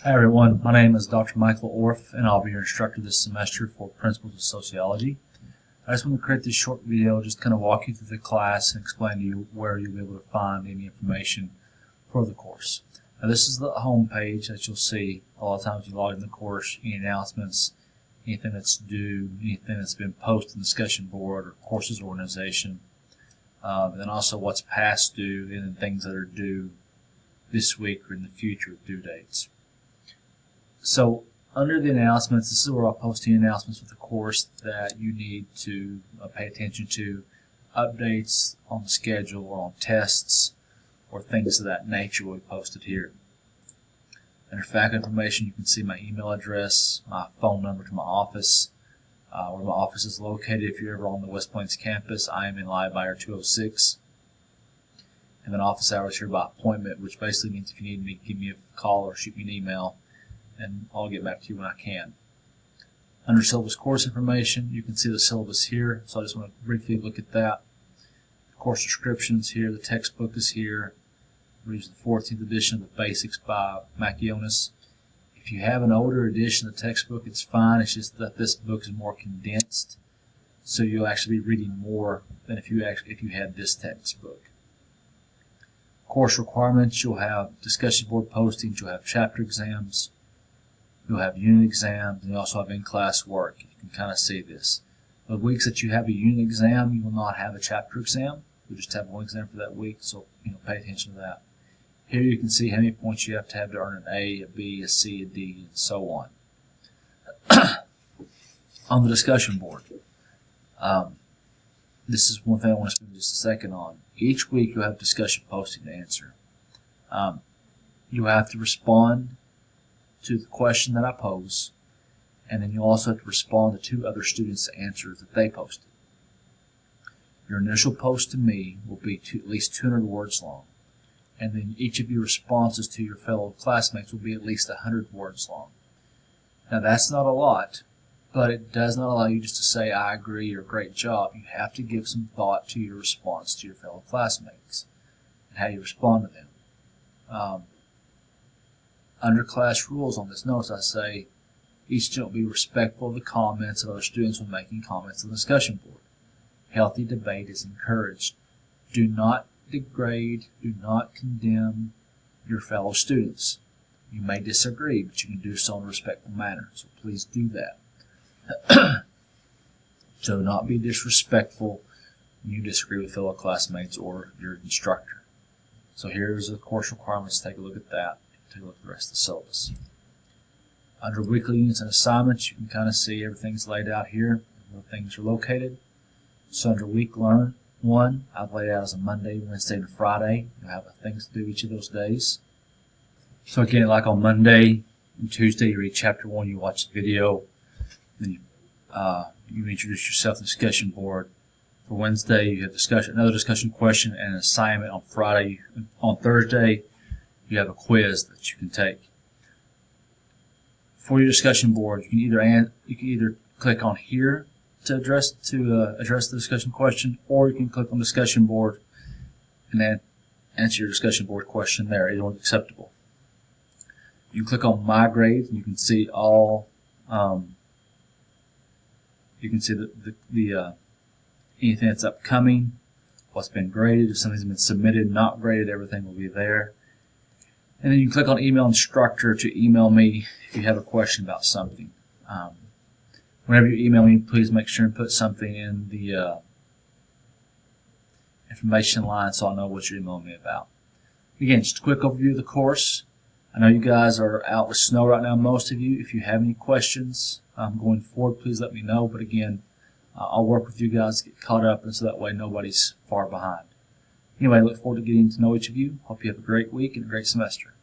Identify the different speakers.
Speaker 1: Hi everyone, my name is Dr. Michael Orff and I'll be your instructor this semester for Principles of Sociology. I just want to create this short video, just kind of walk you through the class and explain to you where you'll be able to find any information for the course. Now this is the home page that you'll see a lot of times you log in the course, any announcements, anything that's due, anything that's been posted in the discussion board or courses organization, then also what's past due and then things that are due this week or in the future due dates. So under the announcements, this is where I'll post the announcements with the course that you need to pay attention to, updates on the schedule or on tests or things of that nature will be posted here. Under faculty information, you can see my email address, my phone number to my office, where my office is located. If you're ever on the West Plains campus, I am in Livebuyer 206. And then office hours here by appointment, which basically means if you need me, give me a call or shoot me an email, and I'll get back to you when I can. Under syllabus course information, you can see the syllabus here, so I just want to briefly look at that. The course descriptions here, the textbook is here. We're using the 14th edition of the Basics by Macionis. If you have an older edition of the textbook, it's fine. It's just that this book is more condensed, so you'll actually be reading more than if you had this textbook. Course requirements, you'll have discussion board postings, you'll have chapter exams, you'll have unit exams, and you also have in-class work. You can kind of see this. The weeks that you have a unit exam, you will not have a chapter exam. You'll just have one exam for that week, so pay attention to that. Here you can see how many points you have to earn an A, a B, a C, a D, and so on. On the discussion board, this is one thing I want to spend just a second on. Each week you'll have discussion posting to answer. You have to respond to the question that I pose, and then you also have to respond to two other students' answers that they posted. Your initial post to me will be at least 200 words long, and then each of your responses to your fellow classmates will be at least 100 words long. Now that's not a lot, but it does not allow you just to say, I agree, or great job. You have to give some thought to your response to your fellow classmates and how you respond to them. Under class rules on this notice, I say each student will be respectful of the comments of other students when making comments on the discussion board. Healthy debate is encouraged. Do not degrade, do not condemn your fellow students. You may disagree, but you can do so in a respectful manner, so please do that. So do not be disrespectful when you disagree with fellow classmates or your instructor. So here's the course requirements. Take a look at that. Take a look at the rest of the syllabus. Under weekly units and assignments, you can kind of see everything's laid out here, where things are located. So under week learn 1, I've laid out as a Monday, Wednesday, and Friday. You'll have things to do each of those days. So again, like on Monday and Tuesday, you read chapter 1, you watch the video, then you introduce yourself to the discussion board. For Wednesday, you have another discussion question and an assignment. On Friday, on Thursday, you have a quiz that you can take. For your discussion board, you can either click on here to address the discussion question, or you can click on discussion board and then answer your discussion board question there. Either one's acceptable. You can click on My Grades, and you can see all. You can see the anything that's upcoming, what's been graded, if something's been submitted, not graded, everything will be there. And then you can click on Email Instructor to email me if you have a question about something. Whenever you email me, please make sure and put something in the information line so I know what you're emailing me about. Again, just a quick overview of the course. I know you guys are out with snow right now, most of you. If you have any questions going forward, please let me know. But again, I'll work with you guys to get caught up, and so that way nobody's far behind. Anyway, I look forward to getting to know each of you. Hope you have a great week and a great semester.